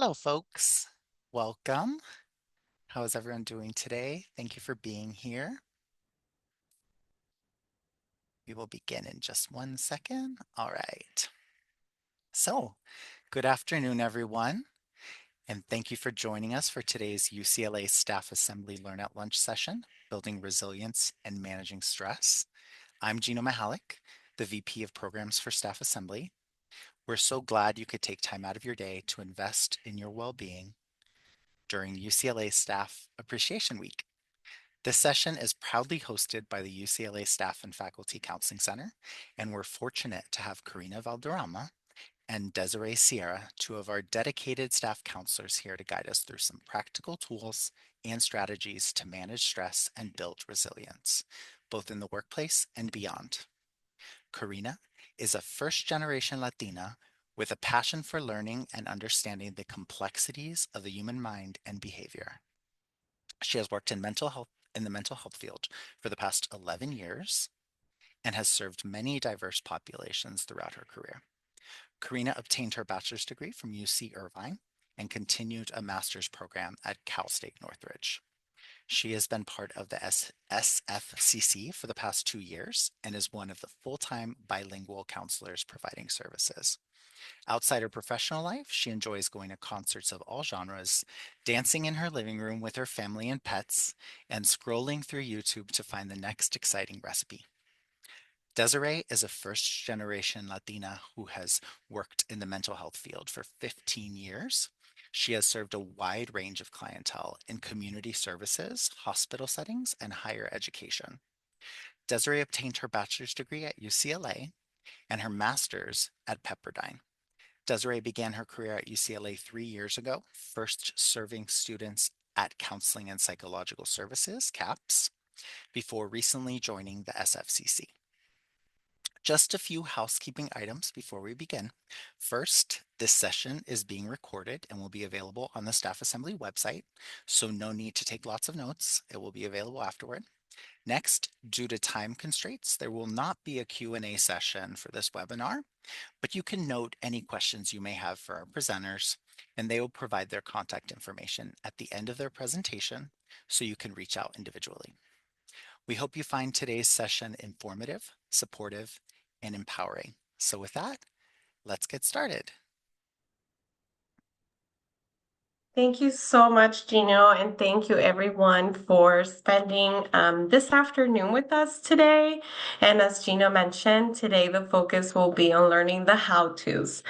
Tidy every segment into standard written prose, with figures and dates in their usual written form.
Hello, folks. Welcome. How is everyone doing today? Thank you for being here. We will begin in just 1 second. All right. So, good afternoon, everyone, and thank you for joining us for today's UCLA Staff Assembly Learn at Lunch session, Building Resilience and Managing Stress. I'm Gino Mahalik, the VP of Programs for Staff Assembly. We're so glad you could take time out of your day to invest in your well-being during UCLA Staff Appreciation Week. This session is proudly hosted by the UCLA Staff and Faculty Counseling Center, and we're fortunate to have Karina Valderrama and Desiree Sierra, two of our dedicated staff counselors, here to guide us through some practical tools and strategies to manage stress and build resilience, both in the workplace and beyond. Karina is a first-generation Latina with a passion for learning and understanding the complexities of the human mind and behavior. She has worked in the mental health field for the past 11 years and has served many diverse populations throughout her career. Karina obtained her bachelor's degree from UC Irvine and continued a master's program at Cal State Northridge. She has been part of the SFCC for the past 2 years and is one of the full-time bilingual counselors providing services. Outside her professional life, she enjoys going to concerts of all genres, dancing in her living room with her family and pets, and scrolling through YouTube to find the next exciting recipe. Desiree is a first-generation Latina who has worked in the mental health field for 15 years. She has served a wide range of clientele in community services, hospital settings, and higher education. Desiree obtained her bachelor's degree at UCLA and her master's at Pepperdine. Desiree began her career at UCLA 3 years ago, first serving students at Counseling and Psychological Services, CAPS, before recently joining the SFCC. Just a few housekeeping items before we begin. First, this session is being recorded and will be available on the Staff Assembly website, so no need to take lots of notes. It will be available afterward. Next, due to time constraints, there will not be a Q&A session for this webinar, but you can note any questions you may have for our presenters, and they will provide their contact information at the end of their presentation so you can reach out individually. We hope you find today's session informative, supportive, and empowering. So with that, let's get started. Thank you so much, Gino, and thank you everyone for spending this afternoon with us today. And as Gino mentioned, today the focus will be on learning the how-tos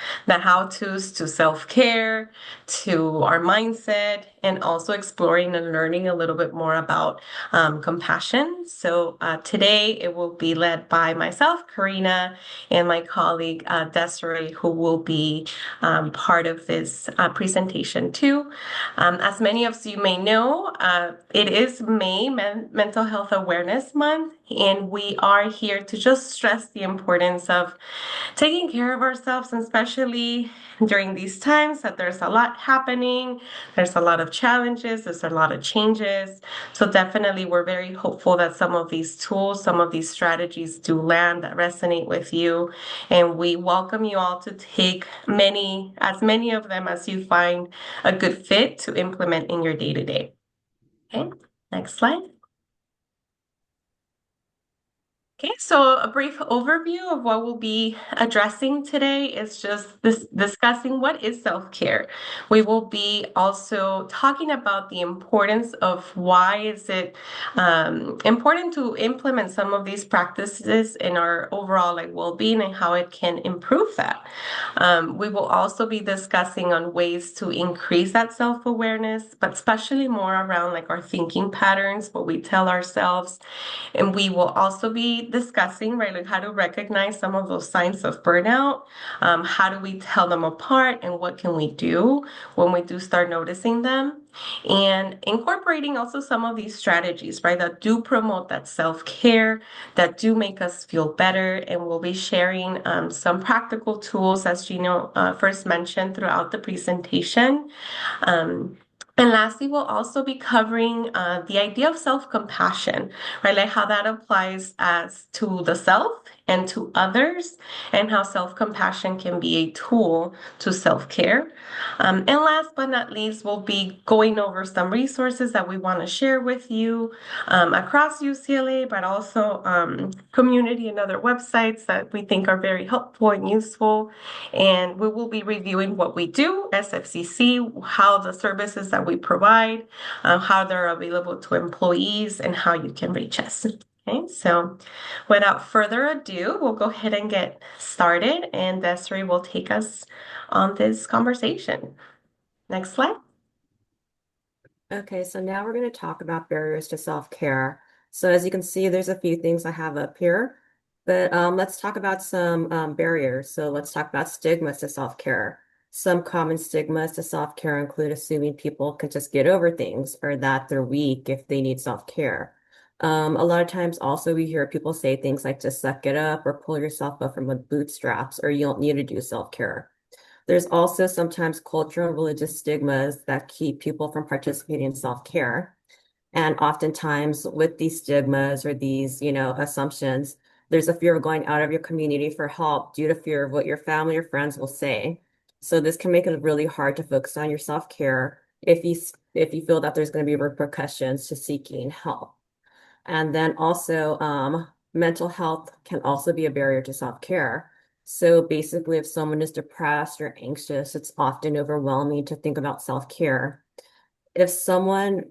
to self-care, to our mindset, and also exploring and learning a little bit more about compassion. So today it will be led by myself, Karina, and my colleague, Desiree, who will be part of this presentation too. As many of you may know, it is May Mental Health Awareness Month, and we are here to just stress the importance of taking care of ourselves, and especially during these times that there's a lot happening, there's a lot of challenges, there's a lot of changes. So definitely we're very hopeful that some of these tools, some of these strategies do land that resonate with you. And we welcome you all to take as many of them as you find a good fit to implement in your day-to-day. Okay, next slide. Okay, so a brief overview of what we'll be addressing today is just discussing what is self-care. We will be also talking about the importance of why is it important to implement some of these practices in our overall well-being and how it can improve that. We will also be discussing on ways to increase that self-awareness, but especially more around our thinking patterns, what we tell ourselves. And we will also be discussing, how to recognize some of those signs of burnout. How do we tell them apart, and what can we do when we do start noticing them? And incorporating also some of these strategies, that do promote that self-care, that do make us feel better. And we'll be sharing some practical tools, as Gino first mentioned throughout the presentation. And lastly, we'll also be covering the idea of self-compassion, how that applies as to the self and to others, and how self-compassion can be a tool to self-care. And last but not least, we'll be going over some resources that we want to share with you across UCLA, but also community and other websites that we think are very helpful and useful. And we will be reviewing what we do, SFCC, how the services that we provide, how they're available to employees, and how you can reach us. Okay, so without further ado, we'll go ahead and get started, and Desiree will take us on this conversation. Next slide. Okay, so now we're going to talk about barriers to self-care. So as you can see, there's a few things I have up here, but let's talk about some barriers. So let's talk about stigmas to self-care. Some common stigmas to self-care include assuming people can just get over things or that they're weak if they need self-care. A lot of times also we hear people say things like just suck it up or pull yourself up from the bootstraps or you don't need to do self-care. There's also sometimes cultural and religious stigmas that keep people from participating in self-care. And oftentimes with these stigmas or these, assumptions, there's a fear of going out of your community for help due to fear of what your family or friends will say. So this can make it really hard to focus on your self-care if you feel that there's going to be repercussions to seeking help. And then also, mental health can also be a barrier to self-care. So basically, if someone is depressed or anxious, it's often overwhelming to think about self-care. If someone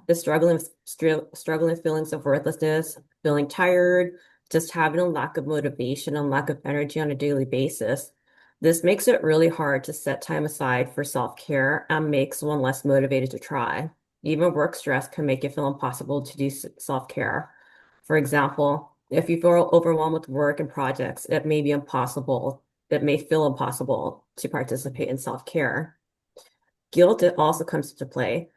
is struggling with feelings of worthlessness, feeling tired, just having a lack of motivation and lack of energy on a daily basis, this makes it really hard to set time aside for self-care and makes one less motivated to try. Even work stress can make it feel impossible to do self-care. For example, if you feel overwhelmed with work and projects, it may feel impossible to participate in self-care. Guilt it also comes into play.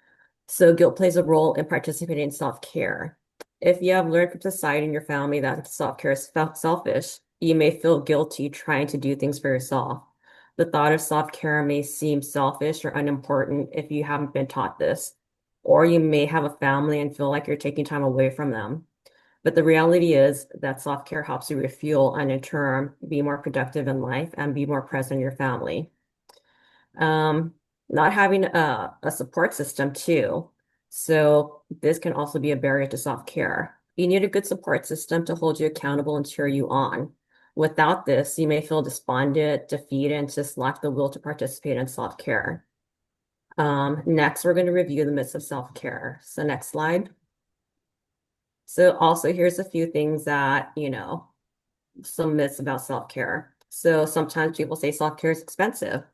So guilt plays a role in participating in self-care. If you have learned from society and your family that self-care is selfish, you may feel guilty trying to do things for yourself. The thought of self-care may seem selfish or unimportant if you haven't been taught this. Or you may have a family and feel like you're taking time away from them. But the reality is that self-care helps you refuel and in turn be more productive in life and be more present in your family. Um, Not having a support system too. So this can also be a barrier to self-care. You need a good support system to hold you accountable and cheer you on. Without this, you may feel despondent, defeated, and just lack the will to participate in self-care. Next, we're going to review the myths of self-care. So next slide. So also here's a few things that, some myths about self-care. So sometimes people say self-care is expensive.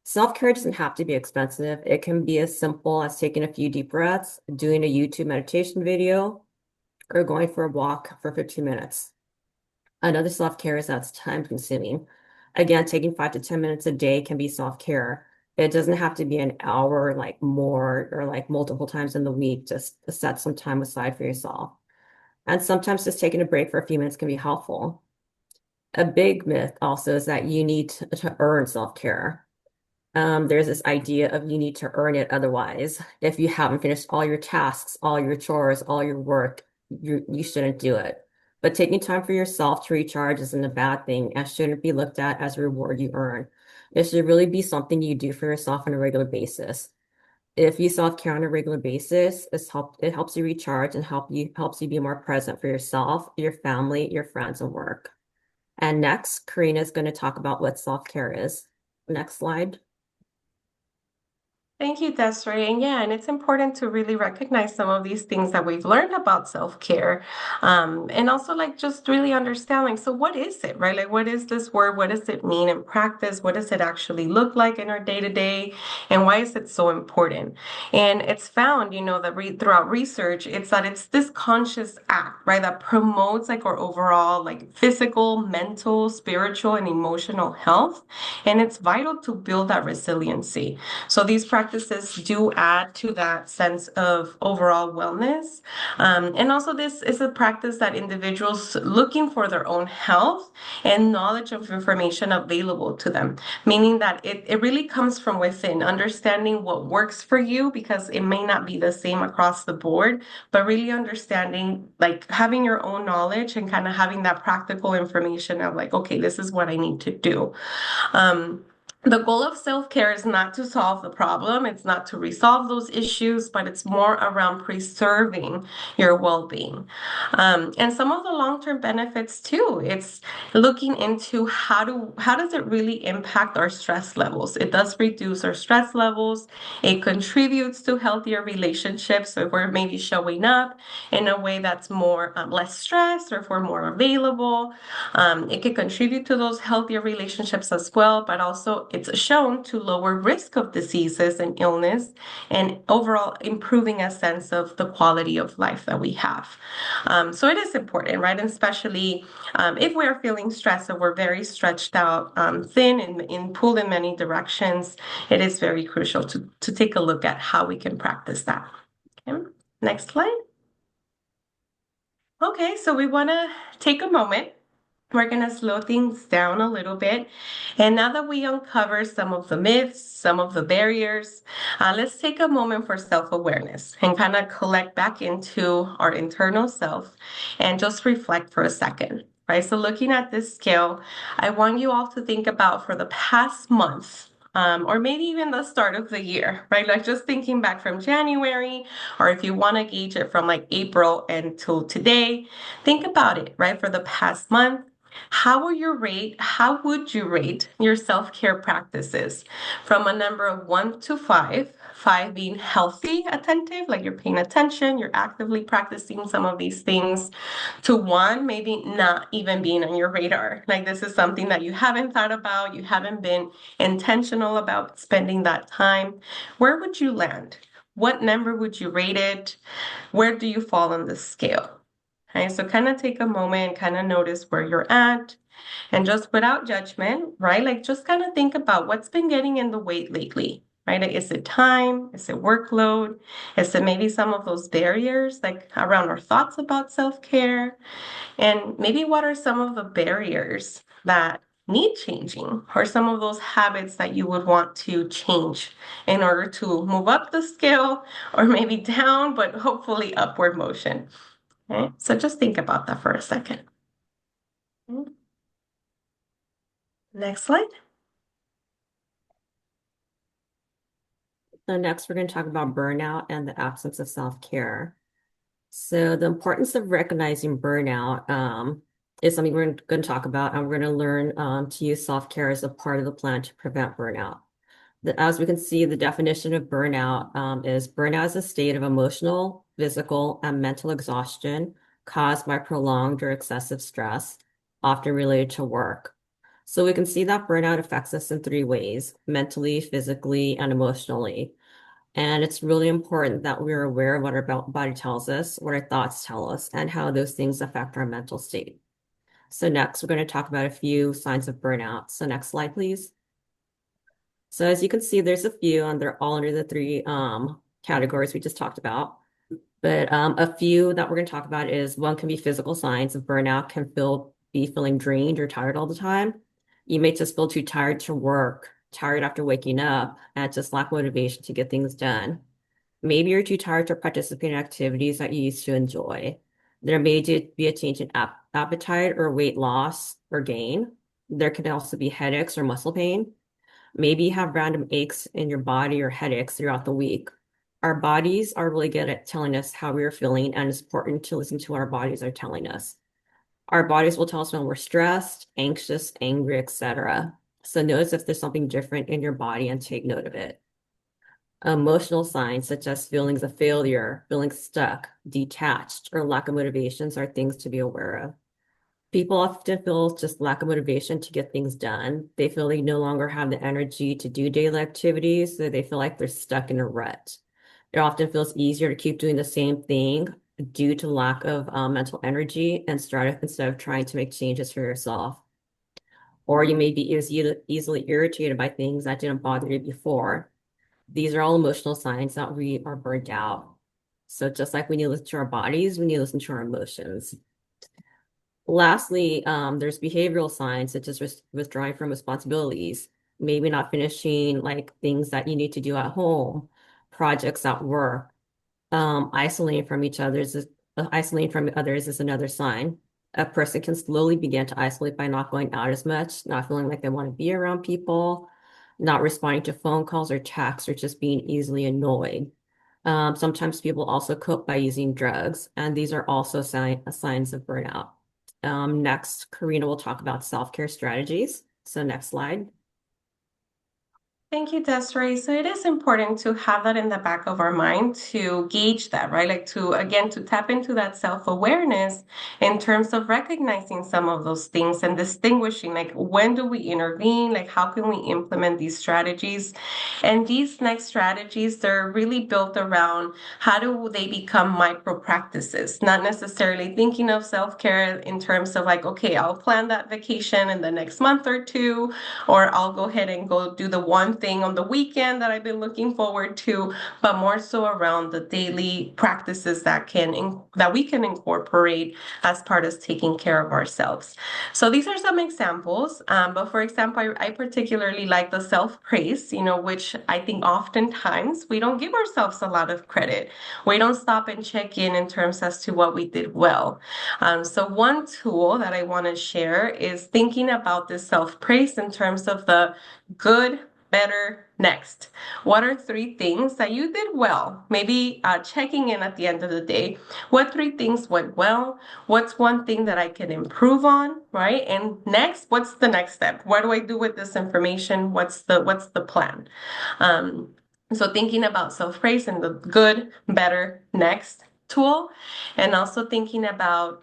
Self-care doesn't have to be expensive. It can be as simple as taking a few deep breaths, doing a YouTube meditation video, or going for a walk for 15 minutes. Another self-care is that's time consuming. Again, taking 5 to 10 minutes a day can be self-care. It doesn't have to be an hour, like more, or like multiple times in the week, just to set some time aside for yourself. And sometimes just taking a break for a few minutes can be helpful. A big myth also is that you need to earn self-care. There's this idea of you need to earn it otherwise. If you haven't finished all your tasks, all your chores, all your work, you shouldn't do it. But taking time for yourself to recharge isn't a bad thing and shouldn't be looked at as a reward you earn. It should really be something you do for yourself on a regular basis. If you self-care on a regular basis, it helps you recharge and helps you be more present for yourself, your family, your friends, and work. And next, Karina is going to talk about what self-care is. Next slide. Thank you, Desiree. And yeah, and it's important to really recognize some of these things that we've learned about self-care. And also like just really understanding, so what is it, right? Like what is this word? What does it mean in practice? What does it actually look like in our day-to-day? And why is it so important? And it's found, that throughout research, it's this conscious act, right? That promotes like our overall like physical, mental, spiritual, and emotional health. And it's vital to build that resiliency. So these practices practices do add to that sense of overall wellness. And also, this is a practice that individuals looking for their own health and knowledge of information available to them, meaning that it really comes from within, understanding what works for you because it may not be the same across the board, but really understanding, like having your own knowledge and kind of having that practical information of like, okay, this is what I need to do. Um, the goal of self-care is not to solve the problem, it's not to resolve those issues, but it's more around preserving your well-being. And some of the long-term benefits too, it's looking into how does it really impact our stress levels. It does reduce our stress levels. It contributes to healthier relationships. So if we're maybe showing up in a way that's more less stressed, or if we're more available, it can contribute to those healthier relationships as well, but also it's shown to lower risk of diseases and illness and overall improving a sense of the quality of life that we have. So it is important, right? And especially if we're feeling stressed or we're very stretched out, thin and pulled in many directions, it is very crucial to take a look at how we can practice that. Okay. Next slide. Okay, so we want to take a moment. We're going to slow things down a little bit. And now that we uncover some of the myths, some of the barriers, let's take a moment for self-awareness and kind of collect back into our internal self and just reflect for a second, right? So looking at this scale, I want you all to think about for the past month, or maybe even the start of the year, right? Like just thinking back from January, or if you want to gauge it from like April until today, think about it, right? For the past month, how would you rate your self-care practices from a number of 1 to 5, 5 being healthy, attentive, like you're paying attention, you're actively practicing some of these things, to 1, maybe not even being on your radar. Like this is something that you haven't thought about, you haven't been intentional about spending that time. Where would you land? What number would you rate it? Where do you fall on the scale? Okay, so kind of take a moment, kind of notice where you're at, and just without judgment, right? Like just kind of think about what's been getting in the way lately, right? Like, is it time? Is it workload? Is it maybe some of those barriers, like around our thoughts about self-care? And maybe what are some of the barriers that need changing, or some of those habits that you would want to change in order to move up the scale, or maybe down, but hopefully upward motion? Okay, so just think about that for a second. Okay. Next slide. So next, we're going to talk about burnout and the absence of self-care. So the importance of recognizing burnout is something we're going to talk about, and we're going to learn to use self-care as a part of the plan to prevent burnout. As we can see, the definition of burnout is a state of emotional, physical, and mental exhaustion caused by prolonged or excessive stress, often related to work. So we can see that burnout affects us in 3 ways: mentally, physically, and emotionally. And it's really important that we're aware of what our body tells us, what our thoughts tell us, and how those things affect our mental state. So next, we're going to talk about a few signs of burnout. So next slide, please. So as you can see, there's a few, and they're all under the 3 categories we just talked about. But a few that we're going to talk about is, one can be physical signs of burnout, can be feeling drained or tired all the time. You may just feel too tired to work, tired after waking up, and just lack motivation to get things done. Maybe you're too tired to participate in activities that you used to enjoy. There may be a change in appetite or weight loss or gain. There can also be headaches or muscle pain. Maybe you have random aches in your body or headaches throughout the week. Our bodies are really good at telling us how we are feeling, and it's important to listen to what our bodies are telling us. Our bodies will tell us when we're stressed, anxious, angry, etc. So notice if there's something different in your body and take note of it. Emotional signs such as feelings of failure, feeling stuck, detached, or lack of motivations are things to be aware of. People often feel just lack of motivation to get things done. They feel they no longer have the energy to do daily activities, so they feel like they're stuck in a rut. It often feels easier to keep doing the same thing due to lack of mental energy and start instead of trying to make changes for yourself. Or you may be easily irritated by things that didn't bother you before. These are all emotional signs that we are burnt out. So just like we need to listen to our bodies, we need to listen to our emotions. Lastly, there's behavioral signs such as withdrawing from responsibilities, maybe not finishing like things that you need to do at home, projects at work. Isolating from each other's is isolating from others is another sign. A person can slowly begin to isolate by not going out as much, not feeling like they want to be around people, not responding to phone calls or texts, or just being easily annoyed. Sometimes people also cope by using drugs, and these are also signs of burnout. Next, Karina will talk about self-care strategies. So next slide. Thank you, Desiree. So it is important to have that in the back of our mind to gauge that, right? Like to, again, to tap into that self-awareness in terms of recognizing some of those things and distinguishing, like when do we intervene? Like how can we implement these strategies? And these next strategies, they're really built around how do they become micro practices, not necessarily thinking of self-care in terms of like, okay, I'll plan that vacation in the next month or two, or I'll go ahead and go do the one thing on the weekend that I've been looking forward to, but more so around the daily practices that we can incorporate as part of taking care of ourselves. So these are some examples. But for example, I particularly like the self-praise, which I think oftentimes we don't give ourselves a lot of credit. We don't stop and check in terms as to what we did well. So one tool that I want to share is thinking about this self-praise in terms of the good, better, next. What are three things that you did well? Maybe checking in at the end of the day. What three things went well? What's one thing that I can improve on, right? And next, what's the next step? What do I do with this information? What's the plan? So thinking about self-praise and the good, better, next tool, and also thinking about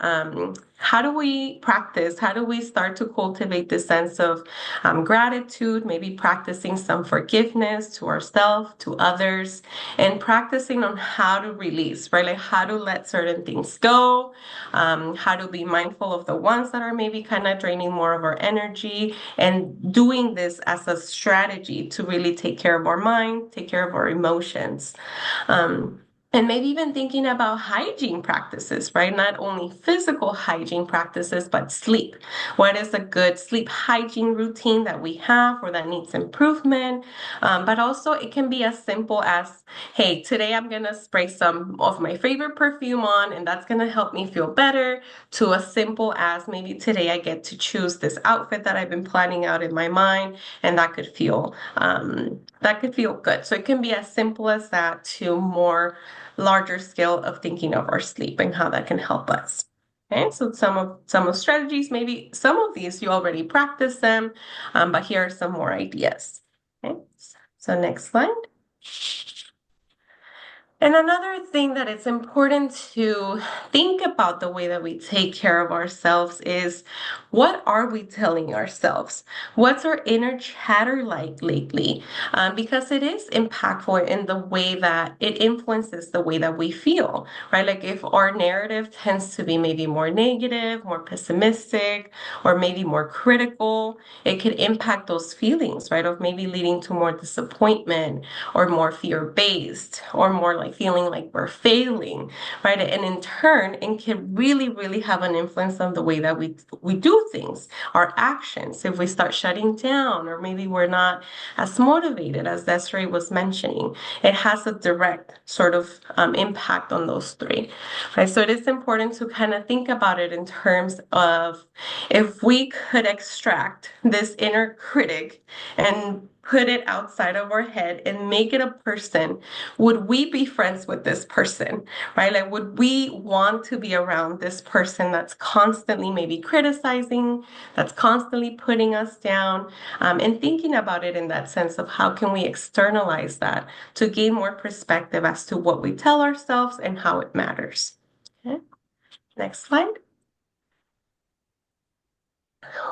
how do we practice, how do we start to cultivate this sense of gratitude, maybe practicing some forgiveness to ourselves, to others, and practicing on how to release, right? Like how to let certain things go, how to be mindful of the ones that are maybe kind of draining more of our energy, and doing this as a strategy to really take care of our mind, take care of our emotions. Um, and maybe even thinking about hygiene practices, right? Not only physical hygiene practices, but sleep. What is a good sleep hygiene routine that we have or that needs improvement? But also, it can be as simple as, hey, today I'm going to spray some of my favorite perfume on, and that's going to help me feel better, to as simple as maybe today I get to choose this outfit that I've been planning out in my mind, and that could feel good. So it can be as simple as that to more larger scale of thinking of our sleep and how that can help us. Okay, so some of strategies, maybe some of these you already practice them, but here are some more ideas. Okay, so next slide. And another thing that it's important to think about the way that we take care of ourselves is, what are we telling ourselves? What's our inner chatter like lately? Because it is impactful in the way that it influences the way that we feel, right? Like if our narrative tends to be maybe more negative, more pessimistic, or maybe more critical, it could impact those feelings, right? Of maybe leading to more disappointment, or more fear-based, or more like feeling like we're failing, right? And in turn, it can really, really have an influence on the way that we do things, our actions. If we start shutting down, or maybe we're not as motivated as Desiree was mentioning, it has a direct sort of impact on those three, right? So it is important to kind of think about it in terms of, if we could extract this inner critic and put it outside of our head and make it a person, would we be friends with this person, right? Like, would we want to be around this person that's constantly maybe criticizing, that's constantly putting us down, and thinking about it in that sense of how can we externalize that to gain more perspective as to what we tell ourselves and how it matters. Okay. Next slide.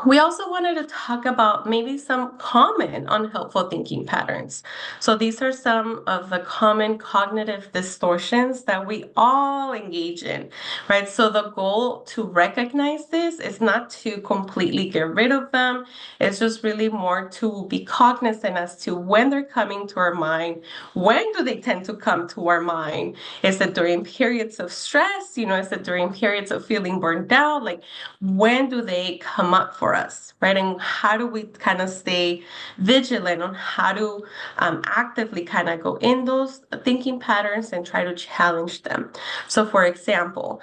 We also wanted to talk about maybe some common unhelpful thinking patterns. So these are some of the common cognitive distortions that we all engage in, right? So the goal to recognize this is not to completely get rid of them. It's just really more to be cognizant as to when they're coming to our mind. When do they tend to come to our mind? Is it during periods of stress? Is it during periods of feeling burned out? Like, when do they come up for us, right? And how do we kind of stay vigilant on how to actively kind of go in those thinking patterns and try to challenge them? So, for example,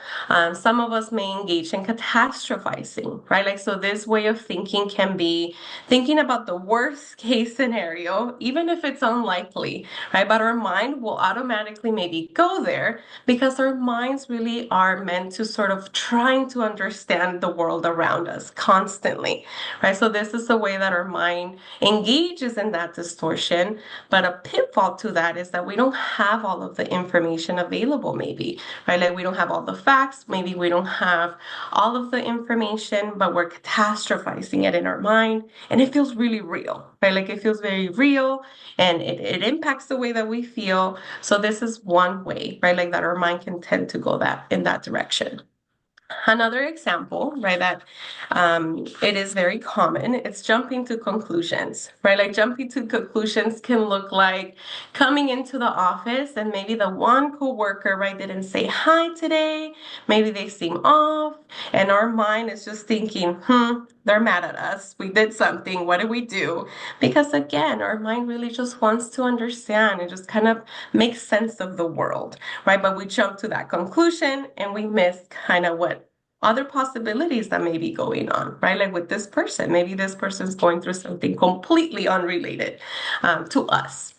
some of us may engage in catastrophizing, right? Like, so this way of thinking can be thinking about the worst case scenario, even if it's unlikely, right? But our mind will automatically maybe go there because our minds really are meant to sort of trying to understand the world around us constantly, right? So this is the way that our mind engages in that distortion. But a pitfall to that is that we don't have all of the information available, maybe, right? Like we don't have all the facts, maybe we don't have all of the information, but we're catastrophizing it in our mind, and it feels really real, right? Like it feels very real, and it impacts the way that we feel. So this is one way, right? Like that our mind can tend to go that in that direction. Another example, right, that it is very common, it's jumping to conclusions, right? Like jumping to conclusions can look like coming into the office and maybe the one coworker, right, didn't say hi today. Maybe they seem off, and our mind is just thinking, they're mad at us. We did something. What did we do? Because again, our mind really just wants to understand and just kind of make sense of the world, right? But we jump to that conclusion and we miss kind of what other possibilities that may be going on, right? Like with this person, maybe this person's going through something completely unrelated to us,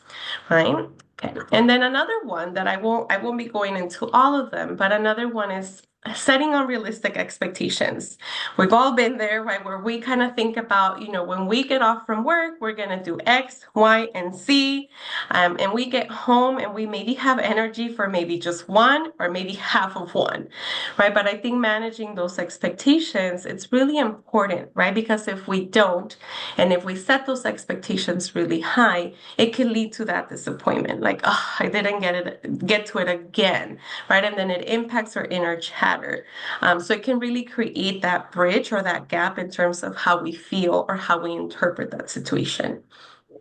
right? Okay. And then another one that I won't be going into all of them, but another one is setting unrealistic expectations. We've all been there, right? Where we kind of think about, when we get off from work, we're going to do X, Y, and Z. And we get home and we maybe have energy for maybe just one or maybe half of one, right? But I think managing those expectations, it's really important, right? Because if we don't, and if we set those expectations really high, it can lead to that disappointment. Like, oh, I didn't get to it again, right? And then it impacts our inner chatter. So it can really create that bridge or that gap in terms of how we feel or how we interpret that situation.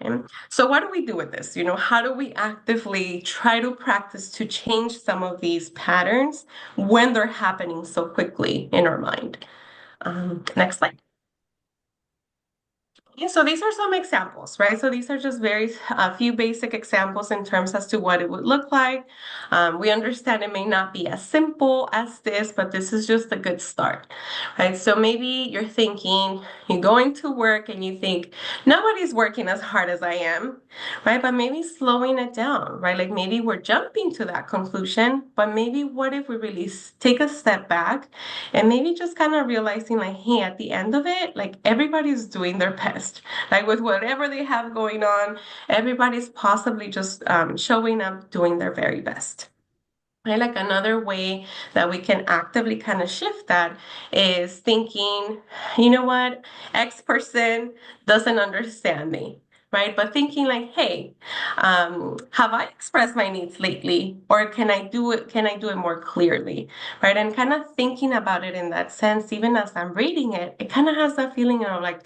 Okay. So what do we do with this? How do we actively try to practice to change some of these patterns when they're happening so quickly in our mind? Next slide. Yeah, so these are some examples, right? So these are just very a few basic examples in terms as to what it would look like. We understand it may not be as simple as this, but this is just a good start, right? So maybe you're thinking, you're going to work and you think, nobody's working as hard as I am, right? But maybe slowing it down, right? Like maybe we're jumping to that conclusion, but maybe what if we really take a step back and maybe just kind of realizing like, hey, at the end of it, like everybody's doing their best. Like with whatever they have going on, everybody's possibly just showing up doing their very best. Right? Like another way that we can actively kind of shift that is thinking, you know what, X person doesn't understand me, right? But thinking like, hey, have I expressed my needs lately, or can I do it? Can I do it more clearly, right? And kind of thinking about it in that sense, even as I'm reading it, it kind of has that feeling of like,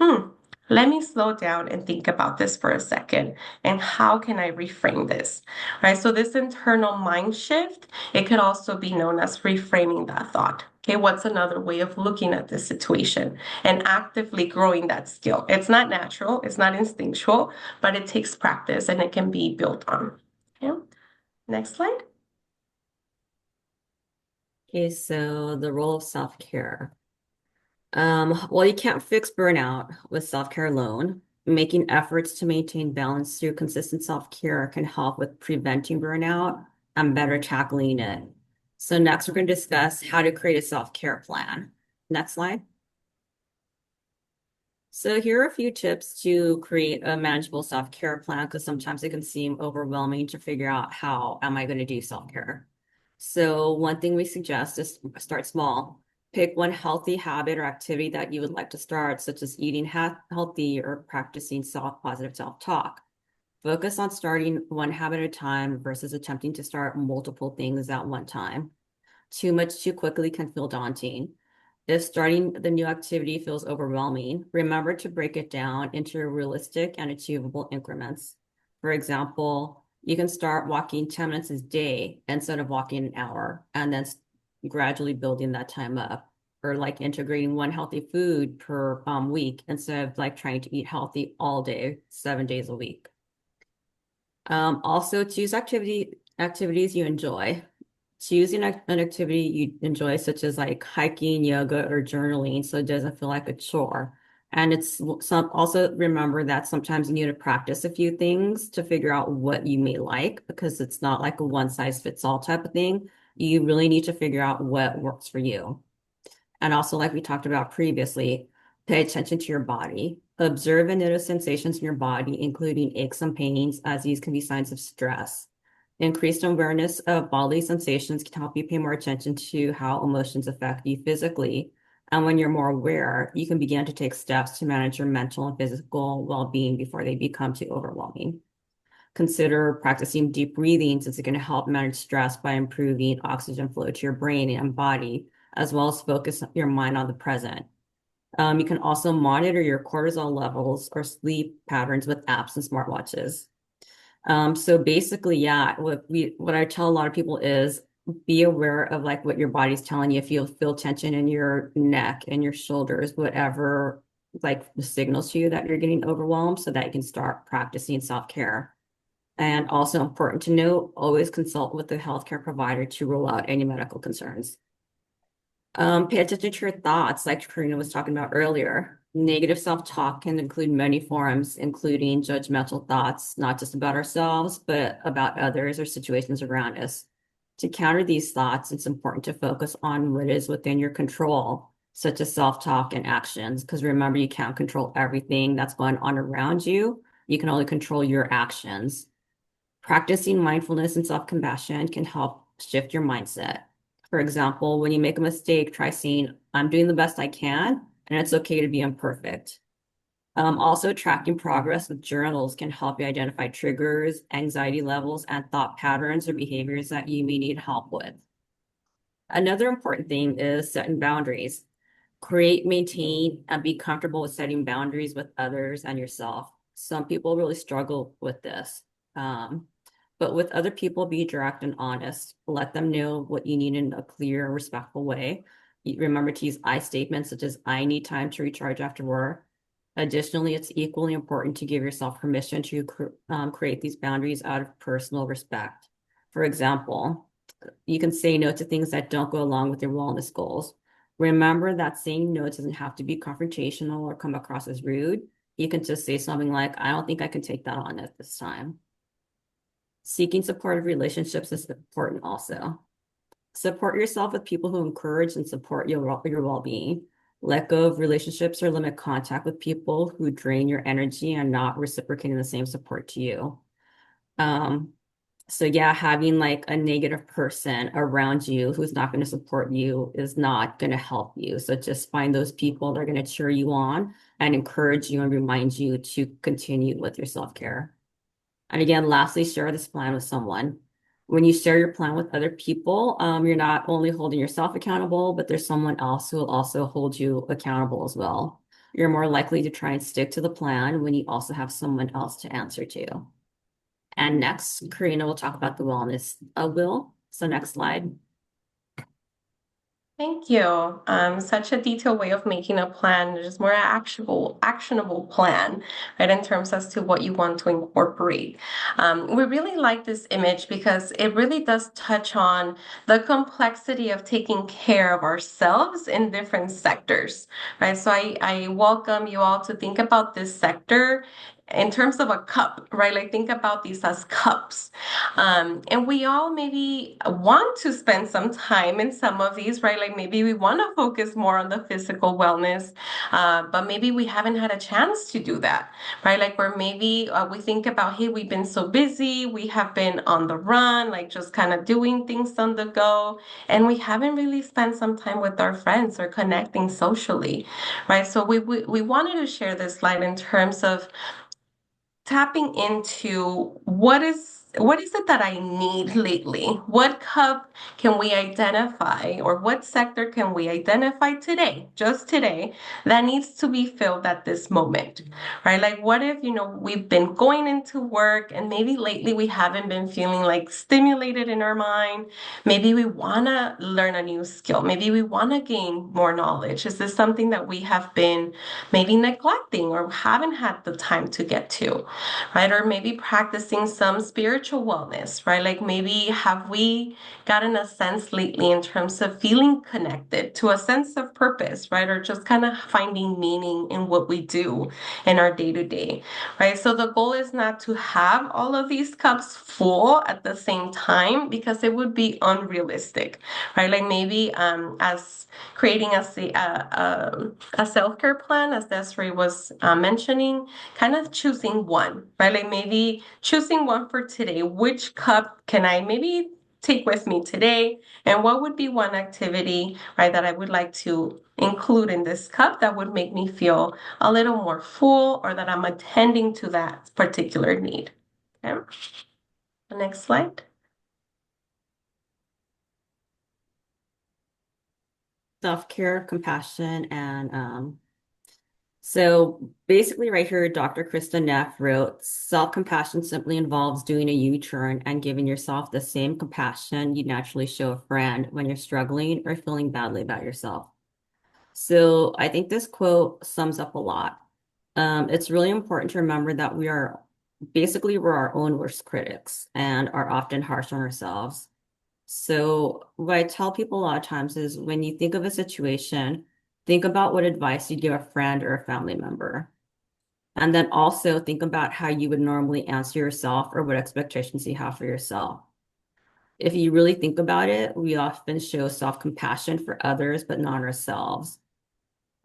hmm. Let me slow down and think about this for a second. And how can I reframe this? Right? So this internal mind shift, it could also be known as reframing that thought. Okay, what's another way of looking at this situation and actively growing that skill? It's not natural, it's not instinctual, but it takes practice and it can be built on. Okay, next slide. Okay, so the role of self-care. Well, you can't fix burnout with self-care alone. Making efforts to maintain balance through consistent self-care can help with preventing burnout and better tackling it. So next, we're going to discuss how to create a self-care plan. Next slide. So here are a few tips to create a manageable self-care plan because sometimes it can seem overwhelming to figure out how am I going to do self-care. So one thing we suggest is start small. Pick one healthy habit or activity that you would like to start, such as eating healthy or practicing positive self-talk. Focus on starting one habit at a time versus attempting to start multiple things at one time. Too much too quickly can feel daunting. If starting the new activity feels overwhelming, remember to break it down into realistic and achievable increments. For example, you can start walking 10 minutes a day instead of walking an hour, and then gradually building that time up. Or like integrating one healthy food per week instead of like trying to eat healthy all day, 7 days a week. Also choose activities you enjoy. Choosing an activity you enjoy, such as like hiking, yoga, or journaling, so it doesn't feel like a chore. And it's some also remember that sometimes you need to practice a few things to figure out what you may like, because it's not like a one size fits all type of thing. You really need to figure out what works for you. And also, like we talked about previously, pay attention to your body. Observe and notice sensations in your body, including aches and pains, as these can be signs of stress. Increased awareness of bodily sensations can help you pay more attention to how emotions affect you physically. And when you're more aware, you can begin to take steps to manage your mental and physical well-being before they become too overwhelming. Consider practicing deep breathing, since it's going to help manage stress by improving oxygen flow to your brain and body, as well as focus your mind on the present. You can also monitor your cortisol levels or sleep patterns with apps and smartwatches. So basically, yeah, what I tell a lot of people is be aware of like what your body's telling you. If you feel tension in your neck and your shoulders, whatever, like the signals to you that you're getting overwhelmed, so that you can start practicing self-care. And also important to note, always consult with the healthcare provider to rule out any medical concerns. Pay attention to your thoughts, like Karina was talking about earlier. Negative self-talk can include many forms, including judgmental thoughts, not just about ourselves, but about others or situations around us. To counter these thoughts, it's important to focus on what is within your control, such as self-talk and actions, because remember, you can't control everything that's going on around you. You can only control your actions. Practicing mindfulness and self-compassion can help shift your mindset. For example, when you make a mistake, try saying, I'm doing the best I can, and it's okay to be imperfect. Also, tracking progress with journals can help you identify triggers, anxiety levels, and thought patterns or behaviors that you may need help with. Another important thing is setting boundaries. Create, maintain, and be comfortable with setting boundaries with others and yourself. Some people really struggle with this. But with other people, be direct and honest. Let them know what you need in a clear, respectful way. Remember to use I statements such as, I need time to recharge after work. Additionally, it's equally important to give yourself permission to create these boundaries out of personal respect. For example, you can say no to things that don't go along with your wellness goals. Remember that saying no doesn't have to be confrontational or come across as rude. You can just say something like, I don't think I can take that on at this time. Seeking supportive relationships is important also. Support yourself with people who encourage and support your well-being. Let go of relationships or limit contact with people who drain your energy and not reciprocating the same support to you. So yeah, having like a negative person around you who's not going to support you is not going to help you. So just find those people that are going to cheer you on and encourage you and remind you to continue with your self-care. And again, lastly, share this plan with someone. When you share your plan with other people, you're not only holding yourself accountable, but there's someone else who will also hold you accountable as well. You're more likely to try and stick to the plan when you also have someone else to answer to. And next, Karina will talk about the wellness wheel. So next slide. Thank you. Such a detailed way of making a plan, just more actionable plan, right? In terms as to what you want to incorporate. We really like this image because it really does touch on the complexity of taking care of ourselves in different sectors, right? So I welcome you all to think about this sector in terms of a cup, right? Like think about these as cups. And we all maybe want to spend some time in some of these, right? Like maybe we want to focus more on the physical wellness, but maybe we haven't had a chance to do that, right? Like where maybe we think about, hey, we've been so busy, we have been on the run, like just kind of doing things on the go, and we haven't really spent some time with our friends or connecting socially, right? So we wanted to share this slide in terms of tapping into what is it that I need lately? What cup can we identify, or what sector can we identify today, just today, that needs to be filled at this moment, right? Like what if, we've been going into work and maybe lately we haven't been feeling like stimulated in our mind. Maybe we want to learn a new skill. Maybe we want to gain more knowledge. Is this something that we have been maybe neglecting or haven't had the time to get to? Right? Or maybe practicing some spiritual wellness, right? Like maybe have we gotten a sense lately in terms of feeling connected to a sense of purpose, right? Or just kind of finding meaning in what we do in our day to day, right? So the goal is not to have all of these cups full at the same time because it would be unrealistic, right? Like maybe as creating a self-care plan, as Desiree was mentioning, kind of choosing one, right? Like maybe choosing one for today. Which cup can I maybe take with me today? And what would be one activity, right, that I would like to include in this cup that would make me feel a little more full or that I'm attending to that particular need? Okay. The next slide. Self-care, compassion, and so basically right here, Dr. Krista Neff wrote, self-compassion simply involves doing a U-turn and giving yourself the same compassion you naturally show a friend when you're struggling or feeling badly about yourself. So I think this quote sums up a lot. It's really important to remember that we're our own worst critics and are often harsh on ourselves. So what I tell people a lot of times is when you think of a situation, think about what advice you give a friend or a family member. And then also think about how you would normally answer yourself or what expectations you have for yourself. If you really think about it, we often show self-compassion for others, but not ourselves.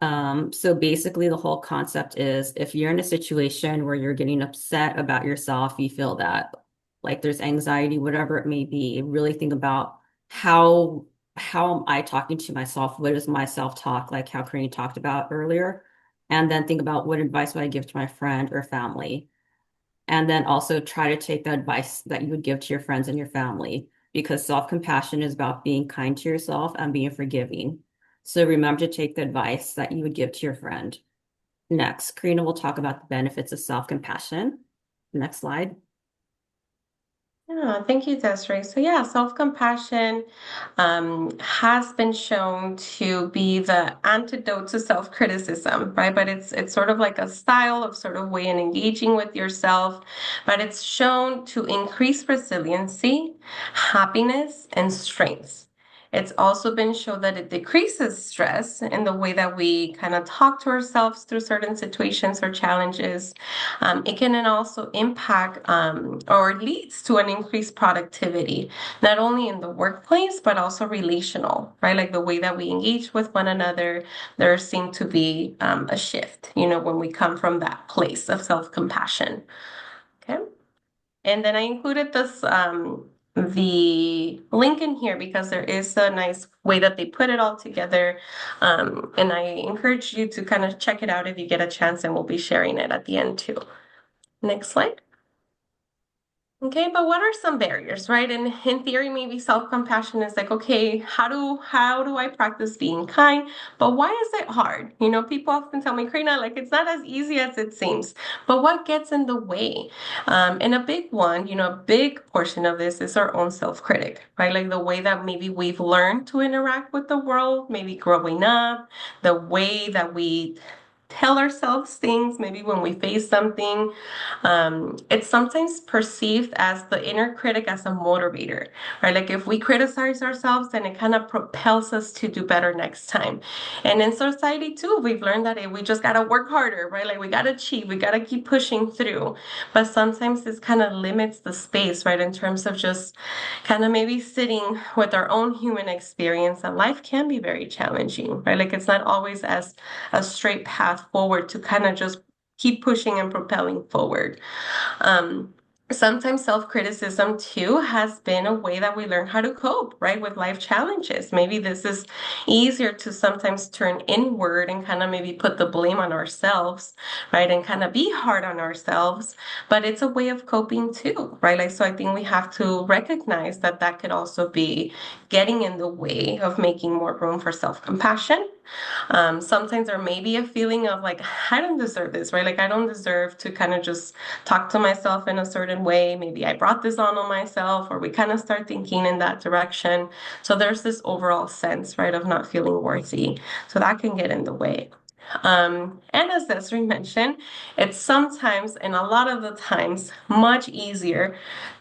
So basically the whole concept is if you're in a situation where you're getting upset about yourself, you feel that like there's anxiety, whatever it may be, really think about how how am I talking to myself? What is my self-talk, like how Karina talked about earlier? And then think about what advice would I give to my friend or family? And then also try to take the advice that you would give to your friends and your family, because self-compassion is about being kind to yourself and being forgiving. So remember to take the advice that you would give to your friend. Next, Karina will talk about the benefits of self-compassion. Next slide. Yeah, thank you, Desiree. So yeah, self-compassion has been shown to be the antidote to self-criticism, right? But it's sort of like a style of sort of way in engaging with yourself, but it's shown to increase resiliency, happiness, and strength. It's also been shown that it decreases stress in the way that we kind of talk to ourselves through certain situations or challenges. It can then also impact or leads to an increased productivity, not only in the workplace, but also relational, right? Like the way that we engage with one another, there seemed to be a shift, when we come from that place of self-compassion. Okay. And then I included the link in here because there is a nice way that they put it all together. And I encourage you to kind of check it out if you get a chance, and we'll be sharing it at the end too. Next slide. Okay, but what are some barriers, right? And in theory, maybe self-compassion is like, okay, how do I practice being kind? But why is it hard? People often tell me, Karina, like it's not as easy as it seems. But what gets in the way? And a big one, a big portion of this is our own self-critic, right? Like the way that maybe we've learned to interact with the world, maybe growing up, the way that we tell ourselves things, maybe when we face something, it's sometimes perceived as the inner critic as a motivator, right? Like if we criticize ourselves, then it kind of propels us to do better next time. And in society too, we've learned that we just gotta work harder, right? Like we gotta achieve, we gotta keep pushing through. But sometimes this kind of limits the space, right? In terms of just kind of maybe sitting with our own human experience, and life can be very challenging, right? Like it's not always as a straight path forward to kind of just keep pushing and propelling forward. Um, Sometimes self-criticism too has been a way that we learn how to cope, right, with life challenges. Maybe this is easier to sometimes turn inward and kind of maybe put the blame on ourselves, right, and kind of be hard on ourselves. But it's a way of coping too, right? Like, so I think we have to recognize that that could also be getting in the way of making more room for self-compassion. Sometimes there may be a feeling of like, I don't deserve this, right? Like, I don't deserve to kind of just talk to myself in a certain way. Maybe I brought this on myself, or we kind of start thinking in that direction. So there's this overall sense, right, of not feeling worthy. So that can get in the way. And as Desiree mentioned, it's sometimes and a lot of the times much easier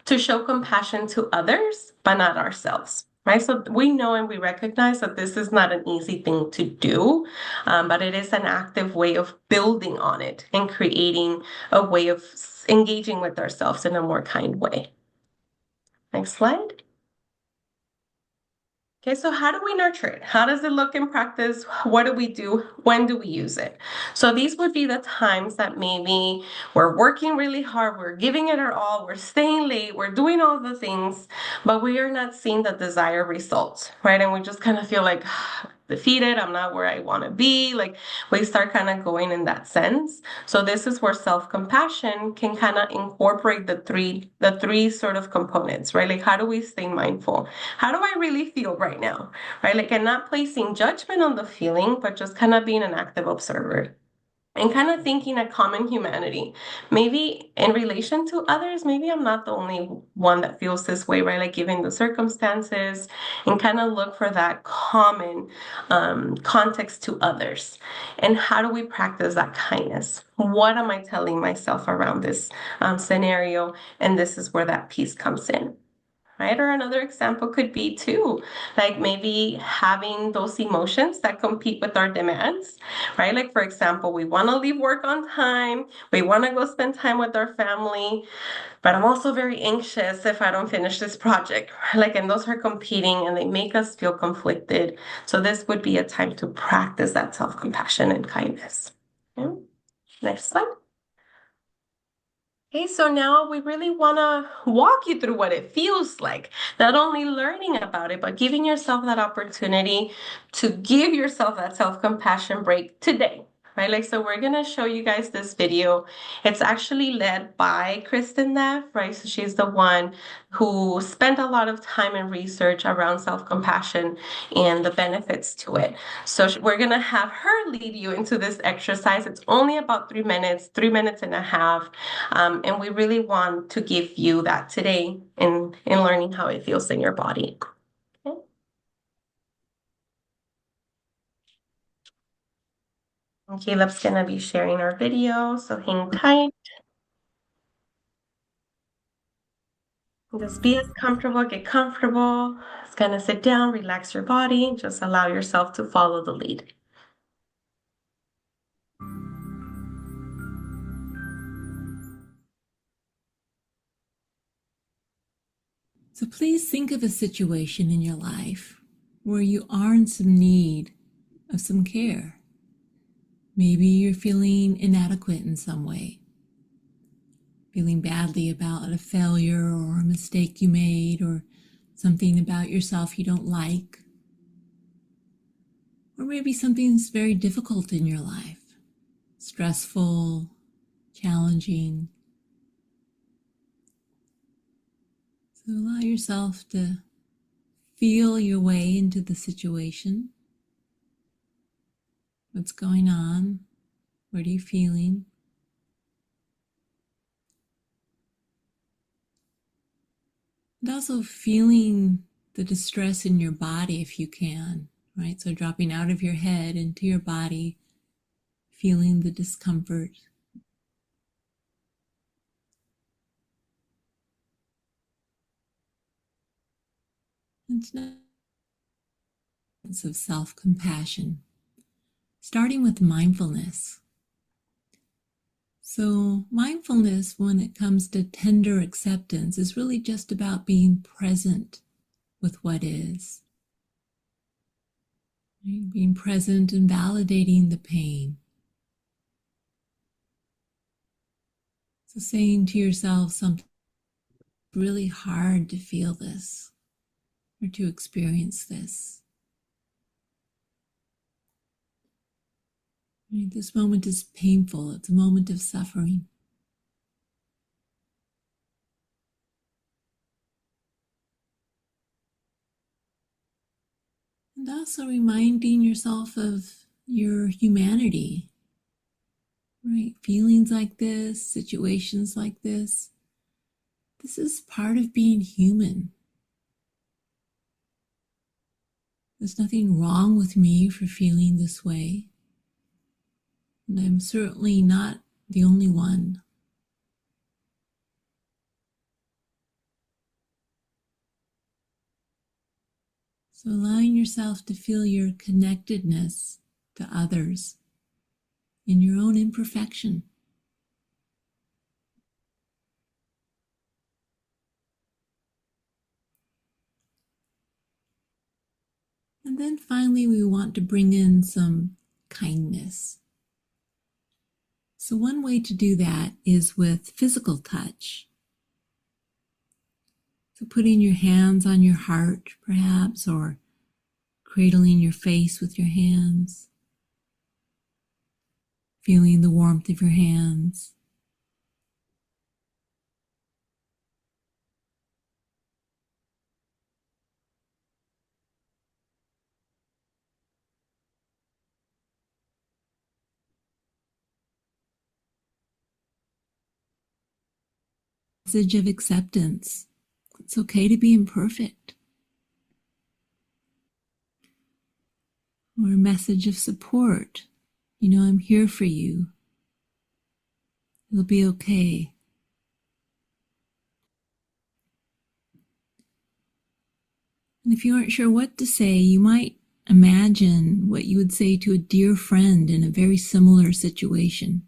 to show compassion to others, but not ourselves. Right. So we know and we recognize that this is not an easy thing to do, but it is an active way of building on it and creating a way of engaging with ourselves in a more kind way. Next slide. Okay, so how do we nurture it? How does it look in practice? What do we do? When do we use it? So these would be the times that maybe we're working really hard, we're giving it our all, we're staying late, we're doing all the things, but we are not seeing the desired results, right? And we just kind of feel like defeated, I'm not where I want to be. Like we start kind of going in that sense. So this is where self-compassion can kind of incorporate the three sort of components, right? Like how do we stay mindful? How do I really feel right now? Right? Like and not placing judgment on the feeling, but just kind of being an active observer and kind of thinking a common humanity. Maybe in relation to others, maybe I'm not the only one that feels this way, right? Like given the circumstances, and kind of look for that common context to others. And how do we practice that kindness? What am I telling myself around this scenario? And this is where that piece comes in. Right? Or another example could be too, like maybe having those emotions that compete with our demands, right? Like, for example, we want to leave work on time, we want to go spend time with our family, but I'm also very anxious if I don't finish this project. Like, and those are competing and they make us feel conflicted. So, this would be a time to practice that self compassion and kindness. Okay. Next slide. Okay, so now we really want to walk you through what it feels like, not only learning about it, but giving yourself that opportunity to give yourself that self-compassion break today, right? Like, so we're going to show you guys this video. It's actually led by Kristen Neff, right? So she's the one who spent a lot of time and research around self-compassion and the benefits to it. So we're going to have her lead you into this exercise. It's only about 3 minutes and a half. And we really want to give you that today in learning how it feels in your body. Okay. And Caleb's going to be sharing our video, so hang tight. Just be as comfortable, get comfortable. It's going to sit down, relax your body, just allow yourself to follow the lead. So please think of a situation in your life where you are in some need of some care. Maybe you're feeling inadequate in some way, feeling badly about a failure or a mistake you made or something about yourself you don't like. Or maybe something's very difficult in your life, stressful, challenging. So allow yourself to feel your way into the situation. What's going on? What are you feeling? And also feeling the distress in your body if you can, right? So dropping out of your head into your body, feeling the discomfort. And of self-compassion, starting with mindfulness. So mindfulness, when it comes to tender acceptance, is really just about being present with what is. Right? Being present and validating the pain. So saying to yourself something really hard to feel this or to experience this. Right? This moment is painful. It's a moment of suffering. And also reminding yourself of your humanity, right? Feelings like this, situations like this. This is part of being human. There's nothing wrong with me for feeling this way. And I'm certainly not the only one. So allowing yourself to feel your connectedness to others in your own imperfection. And then finally, we want to bring in some kindness. So one way to do that is with physical touch. So putting your hands on your heart, perhaps, or cradling your face with your hands, feeling the warmth of your hands. Message of acceptance. It's okay to be imperfect. Or a message of support. You know, I'm here for you. It'll be okay. And if you aren't sure what to say, you might imagine what you would say to a dear friend in a very similar situation.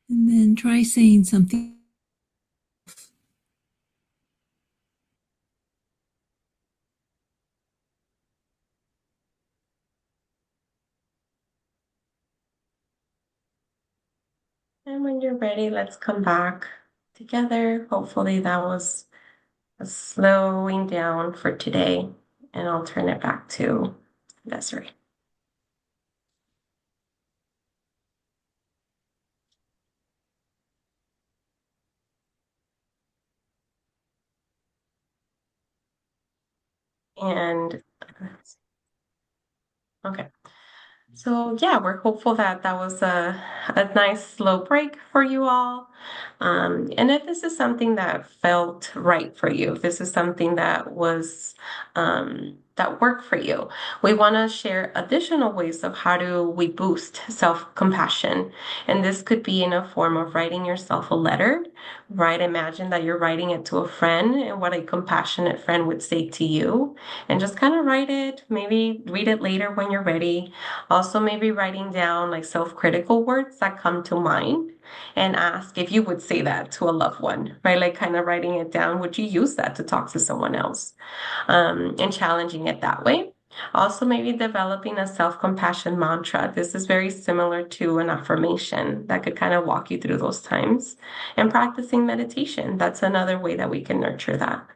And then try saying something. And when you're ready, let's come back together. Hopefully that was a slowing down for today. And I'll turn it back to Desiree. And okay. So yeah, we're hopeful that that was a nice slow break for you all. And if this is something that felt right for you, if this is something that was that worked for you, we want to share additional ways of how do we boost self-compassion. And this could be in a form of writing yourself a letter, right? Imagine that you're writing it to a friend and what a compassionate friend would say to you. And just kind of write it, maybe read it later when you're ready. Also, maybe writing down like self-critical words that come to mind and ask if you would say that to a loved one, right? Like kind of writing it down. Would you use that to talk to someone else? And challenging it that way. Also, maybe developing a self-compassion mantra. This is very similar to an affirmation that could kind of walk you through those times. And practicing meditation. That's another way that we can nurture that.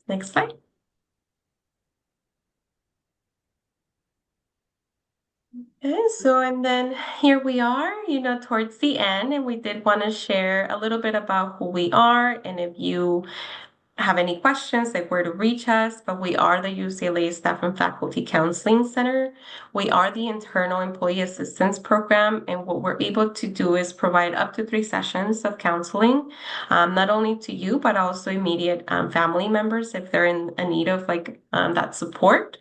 Next slide. Okay, so and then here we are, towards the end, and we did want to share a little bit about who we are. And if you have any questions, like where to reach us, but we are the UCLA Staff and Faculty Counseling Center. We are the Internal Employee Assistance Program, and what we're able to do is provide up to 3 sessions of counseling, not only to you, but also immediate family members if they're in a need of that support.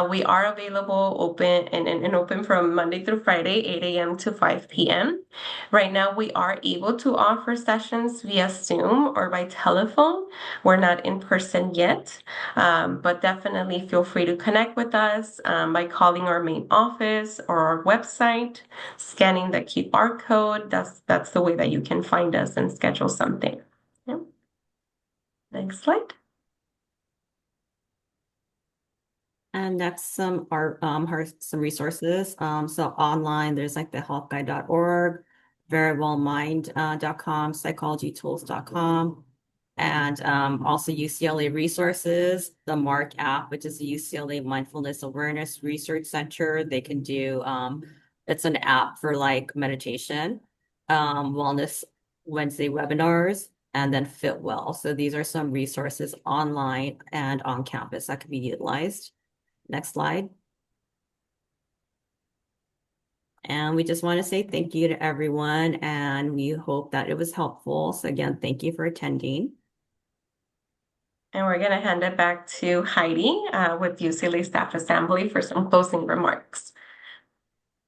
We are available and open from Monday through Friday, 8 a.m. to 5 p.m. Right now, we are able to offer sessions via Zoom or by telephone. We're not in person yet, but definitely feel free to connect with us by calling our main office or our website, scanning the QR code. That's the way that you can find us and schedule something. Yeah. Next slide. And next, some resources. So online, there's like the healthguide.org, variablemind.com, psychologytools.com, and also UCLA resources, the MARK app, which is the UCLA Mindfulness Awareness Research Center. They can do, it's an app for like meditation, wellness Wednesday webinars, and then Fitwell. So these are some resources online and on campus that can be utilized. Next slide. And we just want to say thank you to everyone, and we hope that it was helpful. So again, thank you for attending. And we're going to hand it back to Heidi with UCLA Staff Assembly for some closing remarks.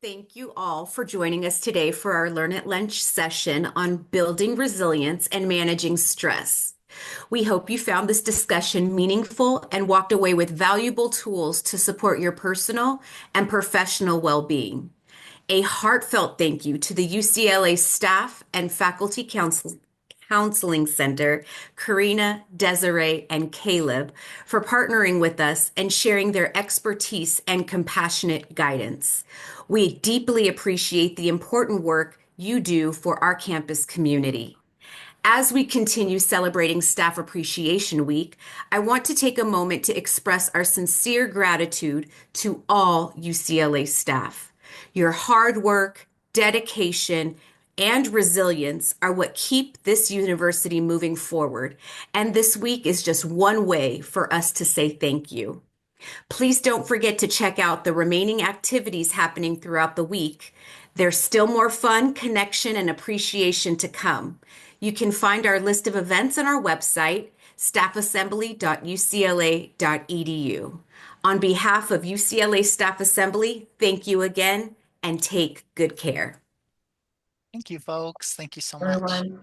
Thank you all for joining us today for our Learn at Lunch session on building resilience and managing stress. We hope you found this discussion meaningful and walked away with valuable tools to support your personal and professional well-being. A heartfelt thank you to the UCLA Staff and Faculty Counseling Center, Karina, Desiree, and Caleb, for partnering with us and sharing their expertise and compassionate guidance. We deeply appreciate the important work you do for our campus community. As we continue celebrating Staff Appreciation Week, I want to take a moment to express our sincere gratitude to all UCLA staff. Your hard work, dedication, and resilience are what keep this university moving forward, and this week is just one way for us to say thank you. Please don't forget to check out the remaining activities happening throughout the week. There's still more fun, connection, and appreciation to come. You can find our list of events on our website, staffassembly.ucla.edu. On behalf of UCLA Staff Assembly, thank you again and take good care. Thank you, folks. Thank you so much. Everyone.